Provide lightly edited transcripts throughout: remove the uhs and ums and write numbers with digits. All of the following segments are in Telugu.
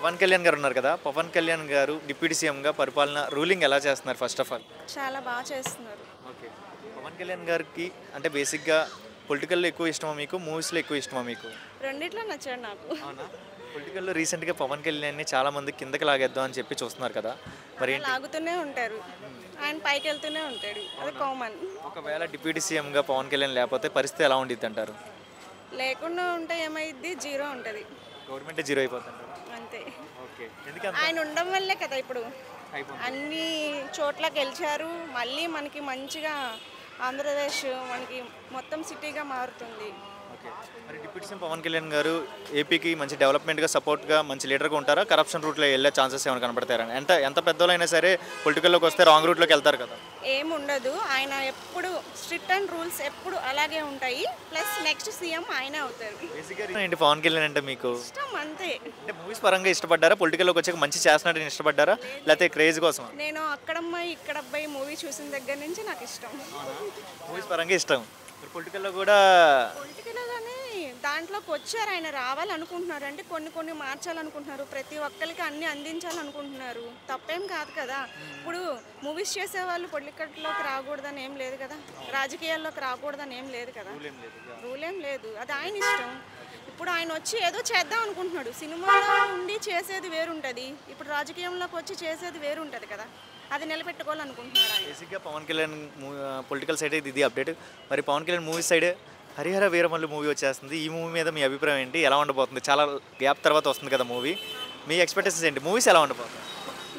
పవన్ కళ్యాణ్ గారు ఉన్నారు కదా! పవన్ కళ్యాణ్ గారు డిప్యూటీ సీఎంగా పరిపాలన రూలింగ్ ఎలా చేస్తున్నారు ఫస్ట్ ఆఫ్ ఆల్? చాలా బాగా చేస్తున్నారు. ఓకే. పవన్ కళ్యాణ్ గారికి అంటే బేసిక్‌గా పొలిటికల్‌లో ఎక్కువ ఇష్టమా మీకు? మూవీస్‌లో ఎక్కువ ఇష్టమా మీకు? రెండిట్లో నచ్చాడు నాకు. అవునా? పొలిటికల్‌లో రీసెంట్‌గా పవన్ కళ్యాణ్‌ని చాలామంది కిందకి లాగేద్దాం అని చెప్పి చూస్తున్నారు కదా! మరి అలా ఏంటి? లాగుతూనే ఉంటారు. ఆయన పైకెళ్తూనే ఉంటాడు. అది కామన్. ఒకవేళ డిప్యూటీ సీఎంగా పవన్ కళ్యాణ్ లేకపోతే పరిస్థితి ఎలా ఉండిద్దంటారు? లేకుండా ఉంటే ఏమైద్ది? జీరో ఉంటది. గవర్నమెంటే జీరో అయిపోద్దంటారా? అంతే. ఓకే. ఎందుకంత ఆయన ఉండడం వల్లే కదా ఇప్పుడు అయిపోతుంది? అన్ని చోట్ల గెలిచారు. మళ్ళీ మనకి మంచిగా ఆంధ్రప్రదేశ్ మనకి మొత్తం సిటీగా మారుతుంది. ఓకే. మరి డిప్యూటీ సీఎం పవన్ కళ్యాణ్ గారు ఏపీకి మంచి డెవలప్‌మెంట్‌గా, సపోర్ట్‌గా మంచి లీడర్‌గా ఉంటారా? కరప్షన్ రూట్‌లో వెళ్ళే ఛాన్సెస్ ఏమైనా కనపడతాయా? ఎంత ఎంత పెద్దోళ్ళైనా సరే పొలిటికల్‌లోకి వస్తే రాంగ్ రూట్‌లోకి వెళ్తారు కదా! ఏముండదు. ఆయన ఎప్పుడు స్ట్రిక్ట్ అండ్ రూల్స్ ఎప్పుడు అలాగే ఉంటాయి. ప్లస్ నెక్స్ట్ సీఎం ఆయనే అవుతారు. బేసిక్‌గా ఏంటి పవన్ కళ్యాణ్ అంటే మీకు? ఇష్టం అంతే. అంటే మూవీస్ పరంగా ఇష్టపడ్డారా? పొలిటికల్‌లోకి వచ్చాక మంచి చేస్తున్నాడని ఇష్టపడ్డారా? లేకపోతే క్రేజ్ కోసమా? నేను అక్కడమ్మాయి ఇక్కడ అబ్బాయి మూవీ చూసిన దగ్గర నుంచి నాకు ఇష్టం. మూవీస్ పరంగా ఇష్టం. మరి పొలిటికల్‌లో కూడా పొలిటికల్గానే దాంట్లోకి వచ్చారు. ఆయన రావాలనుకుంటున్నారు. అంటే కొన్ని కొన్ని మార్చాలనుకుంటున్నారు. ప్రతి ఒక్కరికి అన్ని అందించాలనుకుంటున్నారు. తప్పేం కాదు కదా. ఇప్పుడు మూవీస్ చేసే వాళ్ళు పొలిటికల్లోకి రాకూడదని ఏం లేదు కదా. రాజకీయాల్లోకి రాకూడదని ఏం లేదు కదా. రూల్ ఏం లేదు. రూల్ ఏం లేదు. అది ఆయన ఇష్టం. ఇప్పుడు ఆయన వచ్చి ఏదో చేద్దాం అనుకుంటున్నాడు. సినిమాలో ఉండి చేసేది వేరుంటుంది. ఇప్పుడు రాజకీయంలోకి వచ్చి చేసేది వేరుంటుంది కదా. అది నిలబెట్టుకోవాలనుకుంటున్నాడు ఆయన. బేసిక్‌గా పవన్ కళ్యాణ్ పొలిటికల్ సైడ్ ఇది అప్డేట్. మరి Pawan Kalyan movie side Harihara Veeramallu movie వచ్చేస్తుంది. ఈ మూవీ మీద మీ అభిప్రాయం ఏంటి? ఎలా ఉండబోతుంది? చాలా గ్యాప్ తర్వాత వస్తుంది కదా మూవీ. మీ ఎక్స్‌పెక్టేషన్స్ ఏంటి? మూవీస్ ఎలా ఉండబోతుంది?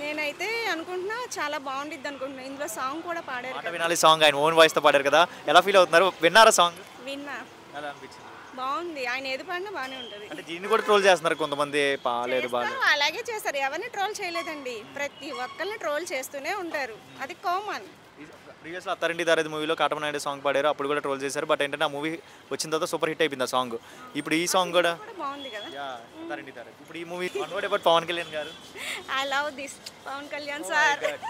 నేనైతే అనుకుంటున్నా చాలా బాగుండిద్ది అనుకుంటున్నా. ఇందులో సాంగ్ కూడా పాడారు మాట కదా. వినాలి సాంగ్ ఆయన ఓన్ వాయిస్‌తో పాడారు కదా! ఎలా ఫీల్ అవుతున్నారు? విన్నారా సాంగ్? విన్నా. ఎలా అనిపించింది? బాగుంది. ఆయన ఏది పాడినా బాగానే ఉంటుంది. అంటే దీన్ని కూడా ట్రోల్ చేస్తున్నారు కొంతమంది బాలేదు బాలేదు. అలాగే చేస్తారు. ఎవరిని ట్రోల్ చేయలేదండి. ప్రతి ఒక్కరిని ట్రోల్ చేస్తూనే ఉంటారు. అది కామన్. ప్రీవియస్‌లో అత్తారింటి దారేది మూవీలో కాటమనాయుడు సాంగ్ పాడారు. అప్పుడు కూడా ట్రోల్ చేశారు. బట్ ఏంటంటే ఆ మూవీ వచ్చిన తర్వాత సూపర్ హిట్ అయిపోయింది ఆ సాంగ్. ఇప్పుడు ఈ సాంగ్ కూడా కూడా బాగుంది కదా. అత్తారింటి దారేది. ఇప్పుడు ఈ movie one word about Pawan Kalyan గారు. I love this Pawan Kalyan sir.